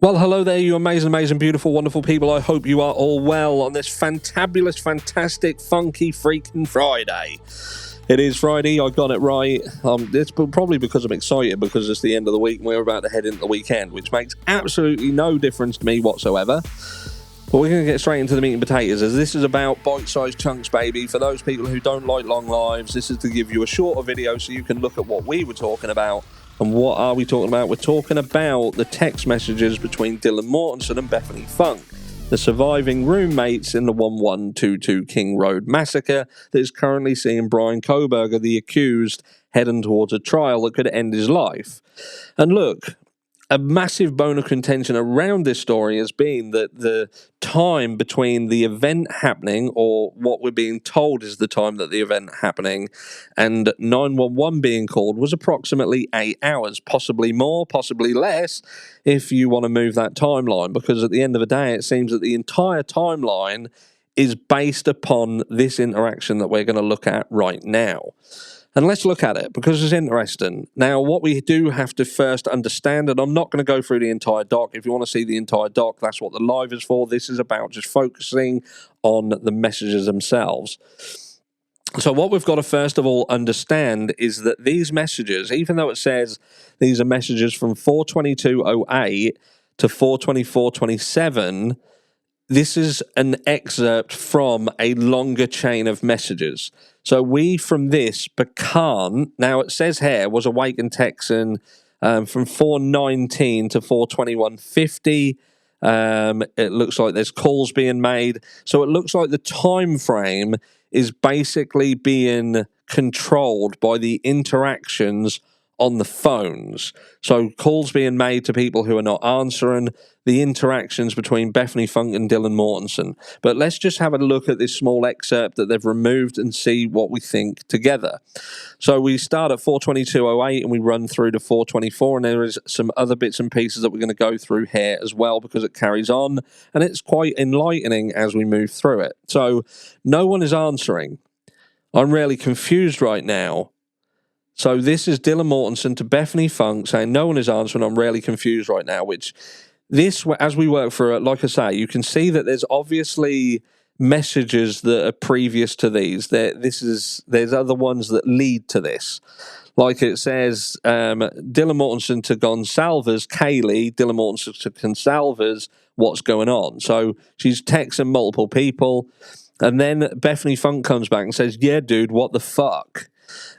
Well, hello there, you amazing, beautiful, wonderful people. I hope you are all well on this fantabulous, fantastic, funky, freaking Friday. It is Friday, I got it right. It's probably because I'm excited because it's the end of the week and we're about to head into the weekend, which makes absolutely no difference to me whatsoever. But we're going to get straight into the meat and potatoes, as this is about bite-sized chunks, baby. For those people who don't like long lives, this is to give you a shorter video so you can look at what we were talking about. And what are we talking about? We're talking about the text messages between Dylan Mortensen and Bethany Funk, the surviving roommates in the 1122 King Road massacre that is currently seeing Brian Koberger, the accused, heading towards a trial that could end his life. And look, a massive bone of contention around this story has been that the time between the event happening, or what we're being told is the time that the event happening, and 911 being called was approximately 8 hours, possibly more, possibly less, if you want to move that timeline, because at the end of the day, it seems that the entire timeline is based upon this interaction that we're going to look at right now. And let's look at it, because it's interesting. Now, what we do have to first understand, and I'm not going to go through the entire doc. If you want to see the entire doc, that's what the live is for. This is about just focusing on the messages themselves. So what we've got to first of all understand is that these messages, even though it says these are messages from 4/22/08 to 4/24/27, this is an excerpt from a longer chain of messages. So we, from this, now it says here, was awake in Texan from 4:19 to 4:21:50. It looks like there's calls being made. So it looks like the time frame is basically being controlled by the interactions on the phones. So calls being made to people who are not answering, the interactions between Bethany Funk and Dylan Mortensen. But let's just have a look at this small excerpt that they've removed and see what we think together. So we start at 4:22:08 and we run through to 4:24, and there is some other bits and pieces that we're going to go through here as well, because it carries on and it's quite enlightening as we move through it. So no one is answering. I'm really confused right now. So this is Dylan Mortensen to Bethany Funk saying, no one is answering, I'm really confused right now, which this, as we work through it, like I say, you can see that there's obviously messages that are previous to these. There's other ones that lead to this. Like it says, Dylan Mortensen to Gonsalves, Kaylee, Dylan Mortensen to Gonsalves, what's going on? So she's texting multiple people, and then Bethany Funk comes back and says, yeah, dude, what the fuck?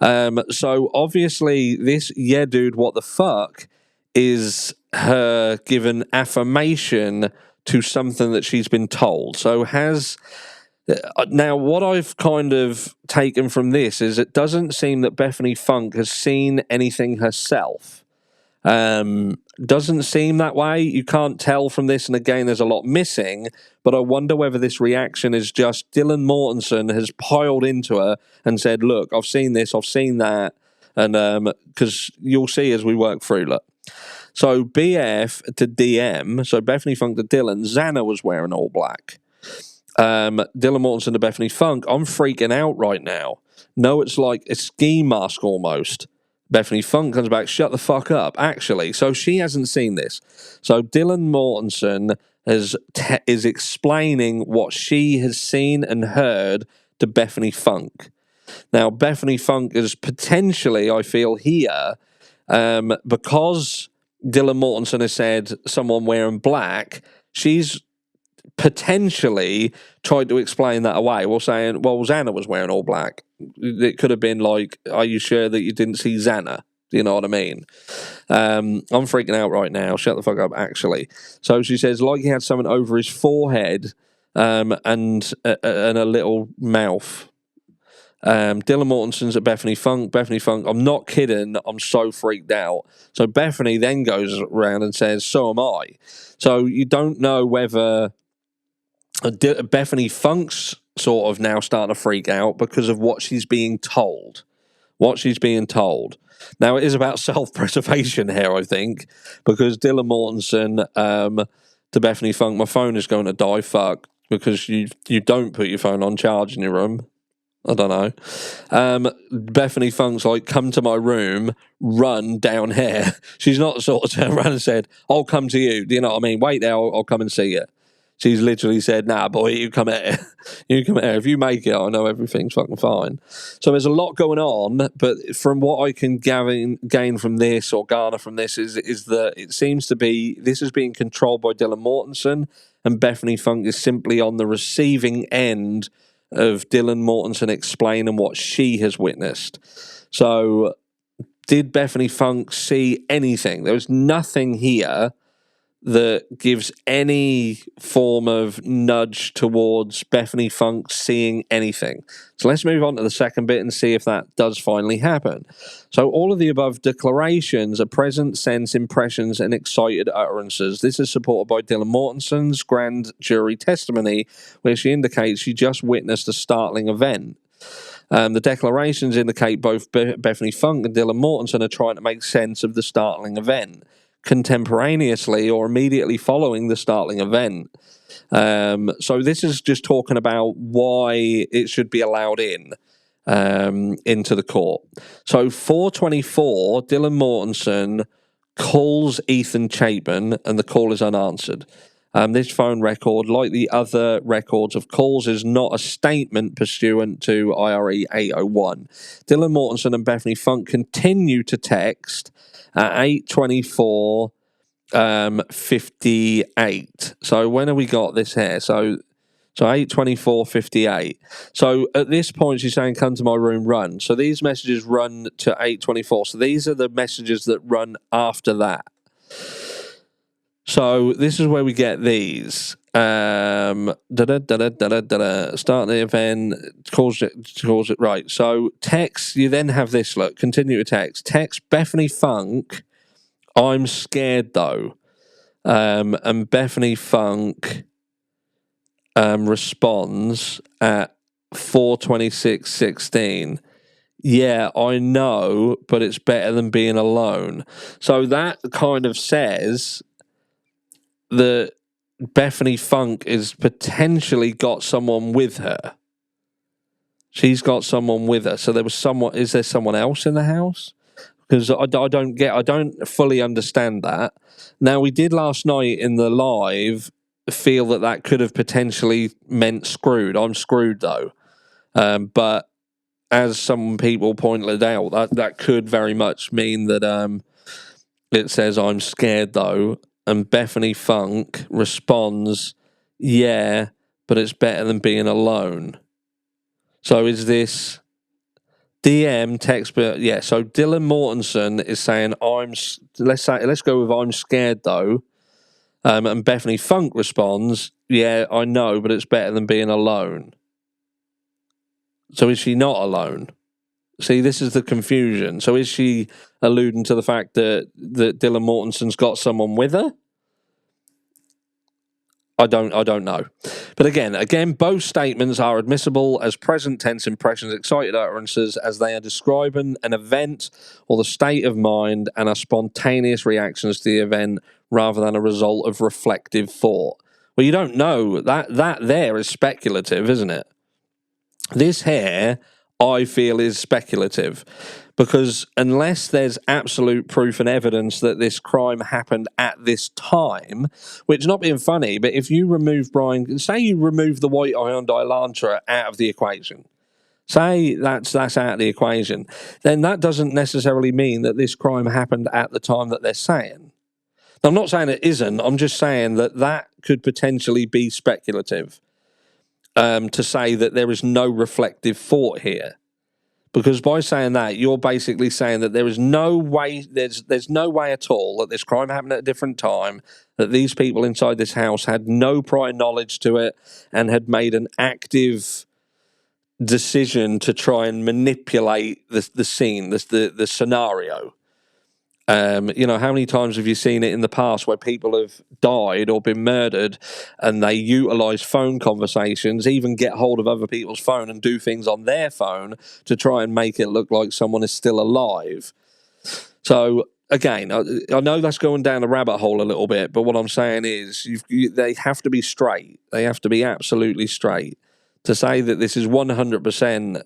So obviously this yeah dude what the fuck is her given affirmation to something that she's been told. So now what I've kind of taken from this is it doesn't seem that Bethany Funk has seen anything herself. Doesn't seem that way. You can't tell from this, and again there's a lot missing, but I wonder whether this reaction is just Dylan Mortensen has piled into her and said, look, I've seen this, I've seen that, and because you'll see as we work through. Look, so BF to DM, so Bethany Funk to Dylan, Xana was wearing all black. Dylan Mortensen to Bethany Funk, I'm freaking out right now. No, it's like a ski mask almost. Bethany Funk comes back, shut the fuck up, actually. So she hasn't seen this. So Dylan Mortensen is explaining what she has seen and heard to Bethany Funk. Now, Bethany Funk is potentially, I feel here, because Dylan Mortensen has said someone wearing black, she's potentially tried to explain that away. Well, saying, well, Xana was wearing all black. It could have been like, are you sure that you didn't see Xana? Do you know what I mean? I'm freaking out right now. Shut the fuck up, actually. So she says, like he had something over his forehead and a little mouth. Dylan Mortensen's at Bethany Funk. Bethany Funk, I'm not kidding. I'm so freaked out. So Bethany then goes around and says, so am I. So you don't know whether Bethany Funk's sort of now starting to freak out because of what she's being told. Now, it is about self-preservation here, I think, because Dylan Mortensen to Bethany Funk, my phone is going to die, fuck, because you don't put your phone on charge in your room. I don't know. Bethany Funk's like, come to my room, run down here. She's not sort of turned around and said, I'll come to you. Do you know what I mean? Wait there, I'll come and see you. She's literally said, nah, boy, you come here. You come here. If you make it, I know everything's fucking fine. So there's a lot going on, but from what I can gain from this or garner from this is that it seems to be this is being controlled by Dylan Mortensen, and Bethany Funk is simply on the receiving end of Dylan Mortensen explaining what she has witnessed. So did Bethany Funk see anything? There was nothing here that gives any form of nudge towards Bethany Funk seeing anything. So let's move on to the second bit and see if that does finally happen. So all of the above declarations are present sense impressions and excited utterances. This is supported by Dylan Mortensen's grand jury testimony, where she indicates she just witnessed a startling event. The declarations indicate both Bethany Funk and Dylan Mortensen are trying to make sense of the startling event contemporaneously or immediately following the startling event. So this is just talking about why it should be allowed into the court. So 424, Dylan Mortensen calls Ethan Chapin and the call is unanswered. This phone record, like the other records of calls, is not a statement pursuant to IRE 801. Dylan Mortensen and Bethany Funk continue to text at 8:24, 58. So when have we got this here? So 8:24, 58. So at this point, she's saying, come to my room, run. So these messages run to 8:24. So these are the messages that run after that. So this is where we get these. Start the event, calls it right. So text, you then have this, look, continue to text. Text Bethany Funk, I'm scared though. And Bethany Funk responds at 4:26:16. Yeah, I know, but it's better than being alone. So that kind of says that Bethany Funk is potentially got someone with her. She's got someone with her. So there was someone. Is there someone else in the house? Because I don't fully understand that. Now, we did last night in the live feel that could have potentially meant screwed. I'm screwed though. But as some people pointed out, that could very much mean that it says I'm scared though. And Bethany Funk responds, yeah, but it's better than being alone. So is this DM text? But yeah, so Dylan Mortensen is saying, let's go with I'm scared though. And Bethany Funk responds, yeah, I know, but it's better than being alone. So is she not alone? See, this is the confusion. So is she alluding to the fact that Dylan Mortensen's got someone with her? I don't know. But again, both statements are admissible as present tense impressions, excited utterances, as they are describing an event or the state of mind and are spontaneous reactions to the event rather than a result of reflective thought. Well, you don't know. That there is speculative, isn't it? This here, I feel, is speculative. Because unless there's absolute proof and evidence that this crime happened at this time, which, not being funny, but if you remove Brian, say you remove the white Hyundai Elantra out of the equation, say that's out of the equation, then that doesn't necessarily mean that this crime happened at the time that they're saying. Now, I'm not saying it isn't, I'm just saying that could potentially be speculative, to say that there is no reflective thought here. Because by saying that, you're basically saying that there is no way, there's no way at all that this crime happened at a different time, that these people inside this house had no prior knowledge to it and had made an active decision to try and manipulate the scene, the scenario. How many times have you seen it in the past where people have died or been murdered and they utilize phone conversations, even get hold of other people's phone and do things on their phone to try and make it look like someone is still alive? So, again, I know that's going down a rabbit hole a little bit, but what I'm saying is they have to be straight. They have to be absolutely straight to say that this is 100%,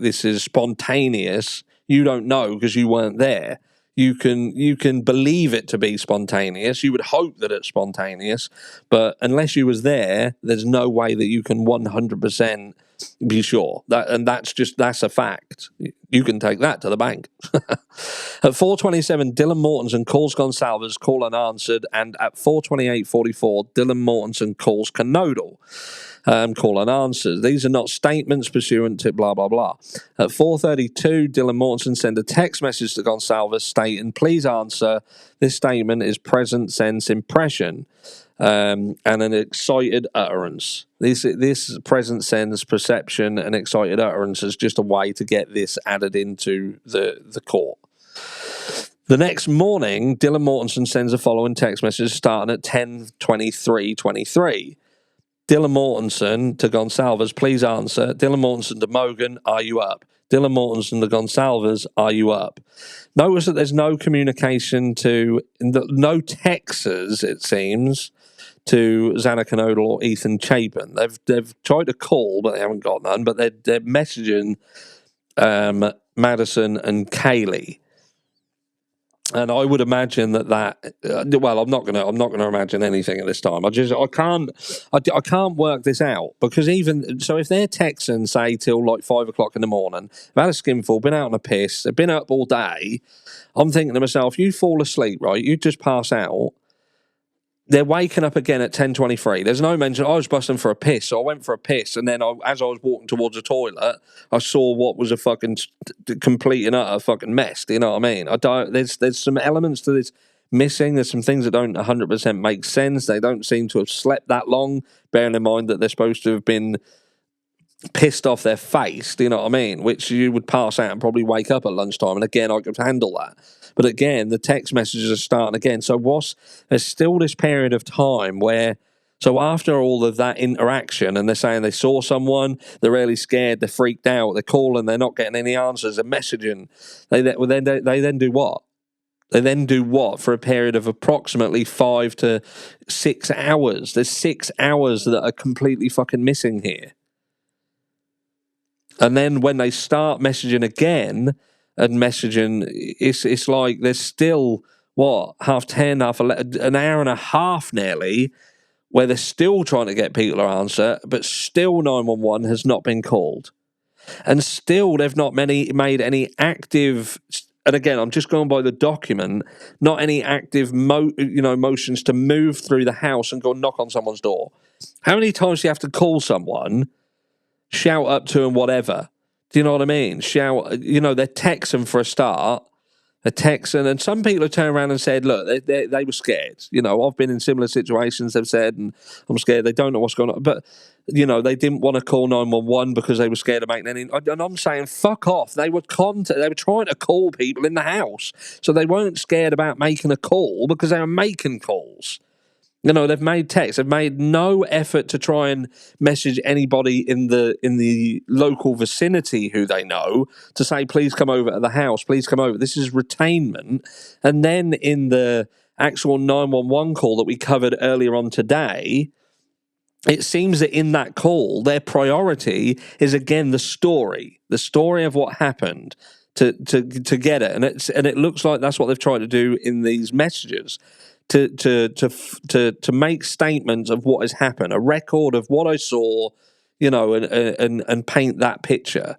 this is spontaneous. You don't know because you weren't there. You can believe it to be spontaneous. You would hope that it's spontaneous, but unless you was there, there's no way that you can 100% be sure. That's a fact. You can take that to the bank. At 4:27, Dylan Mortensen calls Gonsalves, call unanswered, and at 4:28:44, Dylan Mortensen calls Canodal. Call unanswered. These are not statements pursuant to blah, blah, blah. At 4:32, Dylan Mortensen sent a text message to Gonsalves stating, please answer. This statement is present sense impression and an excited utterance. This present sense perception and excited utterance is just a way to get this added into the court. The next morning, Dylan Mortensen sends the following text message starting at 10:23:23. Dylan Mortensen to Gonsalves, please answer. Dylan Mortensen to Mogan, are you up? Dylan Mortensen to Gonsalves, are you up? Notice that there's no communication no texts, it seems, to Xana Canodal or Ethan Chapin. They've tried to call, but they haven't got none. But they're messaging Madison and Kaylee. And I would imagine that well, I'm not gonna imagine anything at this time. I can't work this out because even so, if they're texting say till like 5 o'clock in the morning, they've had a skinful, been out on a piss, they've been up all day. I'm thinking to myself, you fall asleep, right? You just pass out. They're waking up again at 10:23. There's no mention, I was busting for a piss, so I went for a piss, and then as I was walking towards the toilet, I saw what was a fucking complete and utter fucking mess. Do you know what I mean? There's some elements to this missing. There's some things that don't 100% make sense. They don't seem to have slept that long, bearing in mind that they're supposed to have been pissed off their face, do you know what I mean? Which you would pass out and probably wake up at lunchtime. And again, I could handle that. But again, the text messages are starting again. So there's still this period of time where, so after all of that interaction, and they're saying they saw someone, they're really scared, they're freaked out, they're calling, they're not getting any answers, they're messaging. They then do what? They then do what for a period of approximately 5 to 6 hours? There's 6 hours that are completely fucking missing here. And then when they start messaging again and messaging, it's like there's still, 10:30, 11, an hour and a half nearly, where they're still trying to get people to answer, but still 911 has not been called. And still they've not made any active, and again, I'm just going by the document, not any active motions to move through the house and go knock on someone's door. How many times do you have to call someone, shout up to them, whatever? Do you know what I mean? Shout, they're texting for a start. They're texting, and some people have turned around and said, look, they were scared. I've been in similar situations, they've said, and I'm scared, they don't know what's going on. But, they didn't want to call 911 because they were scared of making any, and I'm saying, fuck off. They were trying to call people in the house. So they weren't scared about making a call because they were making calls. They've made texts. They've made no effort to try and message anybody in the local vicinity who they know to say, please come over to the house, please come over. This is retainment. And then in the actual 911 call that we covered earlier on today, it seems that in that call, their priority is, again, the story of what happened to get it. And it looks like that's what they've tried to do in these messages. To make statements of what has happened, a record of what I saw, and paint that picture.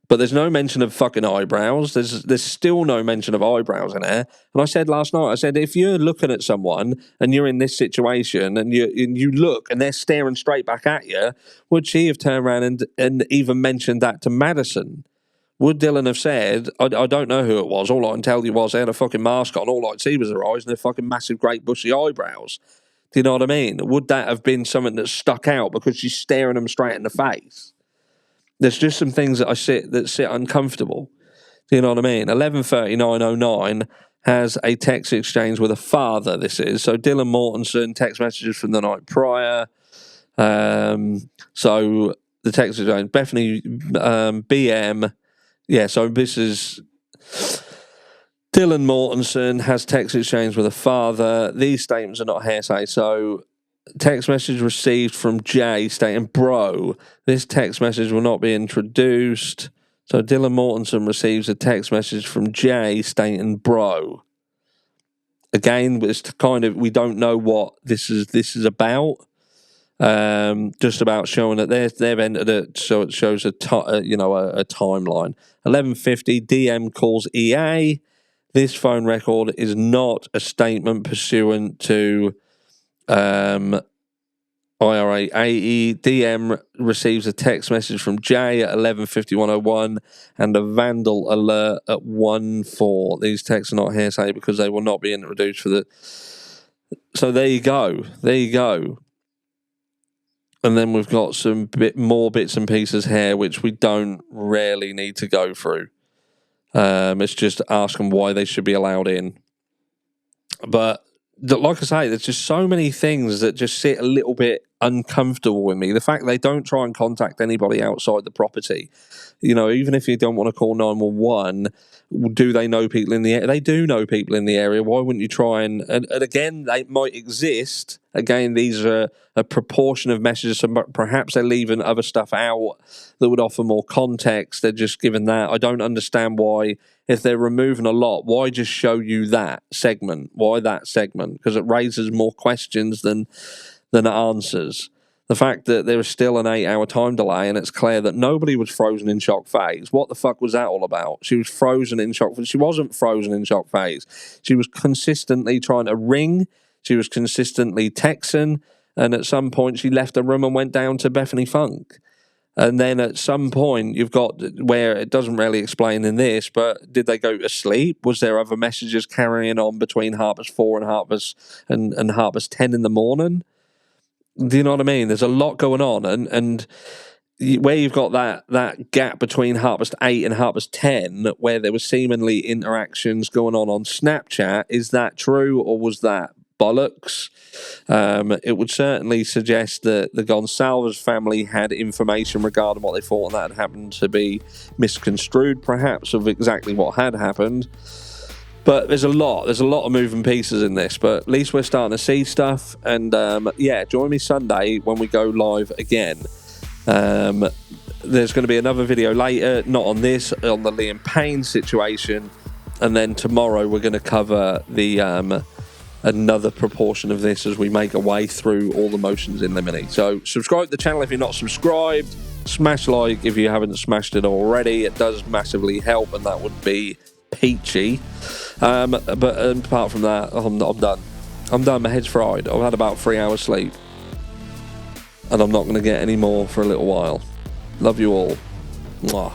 But there's no mention of fucking eyebrows. There's still no mention of eyebrows in there. And I said last night, if you're looking at someone and you're in this situation and you look and they're staring straight back at you, would she have turned around and even mentioned that to Madison? Would Dylan have said, I don't know who it was, all I can tell you was they had a fucking mask on, all I could see was their eyes and their fucking massive, great, bushy eyebrows. Do you know what I mean? Would that have been something that stuck out because she's staring them straight in the face? There's just some things that sit uncomfortable. Do you know what I mean? 11:39:09 has a text exchange with a father, this is. So Dylan Mortensen, text messages from the night prior. So the text exchange, Bethany BM. Yeah, so this is Dylan Mortensen has text exchange with a father. These statements are not hearsay. So Text message received from Jay stating, bro, this text message will not be introduced. So Dylan Mortensen receives a text message from Jay stating, bro. Again, it's kind of, we don't know what this is about. Just about showing that they've entered it, so it shows a timeline. 11:50, DM calls EA. This phone record is not a statement pursuant to IRA AE. DM receives a text message from Jay at 11:51:01 and a vandal alert at 1:04. These texts are not hearsay because they will not be introduced for the. So there you go. And then we've got some more bits and pieces here which we don't really need to go through. It's just asking why they should be allowed in. But like I say, there's just so many things that just sit a little bit uncomfortable with me. The fact they don't try and contact anybody outside the property. You know, even if you don't want to call 911, do they know people in the area? They do know people in the area. Why wouldn't you try and again, they might exist. Again, these are a proportion of messages, so perhaps they're leaving other stuff out that would offer more context. They're just giving that. I don't understand why, if they're removing a lot, why just show you that segment? Why that segment? Because it raises more questions than it answers. The fact that there is still an 8-hour time delay and it's clear that nobody was frozen in shock phase. What the fuck was that all about? She was frozen in shock phase. She wasn't frozen in shock phase. She was consistently trying to ring. She was consistently texting. And at some point she left the room and went down to Bethany Funk. And then at some point you've got where it doesn't really explain in this, but did they go to sleep? Was there other messages carrying on between 4:30 and 10 in the morning? Do you know what I mean? There's a lot going on, and where you've got that gap between 8:30 and 10, where there was seemingly interactions going on Snapchat, is that true or was that bollocks? It would certainly suggest that the Gonsalves family had information regarding what they thought, and that had happened to be misconstrued, perhaps, of exactly what had happened. But there's a lot of moving pieces in this, but at least we're starting to see stuff. And join me Sunday when we go live again. There's going to be another video later, not on this, on the Liam Payne situation. And then tomorrow we're going to cover the another proportion of this as we make our way through all the motions in limine. So subscribe to the channel if you're not subscribed. Smash like if you haven't smashed it already. It does massively help, and that would be peachy. But apart from that, I'm done. My head's fried. I've had about 3 hours sleep, and I'm not going to get any more for a little while. Love you all. Mwah.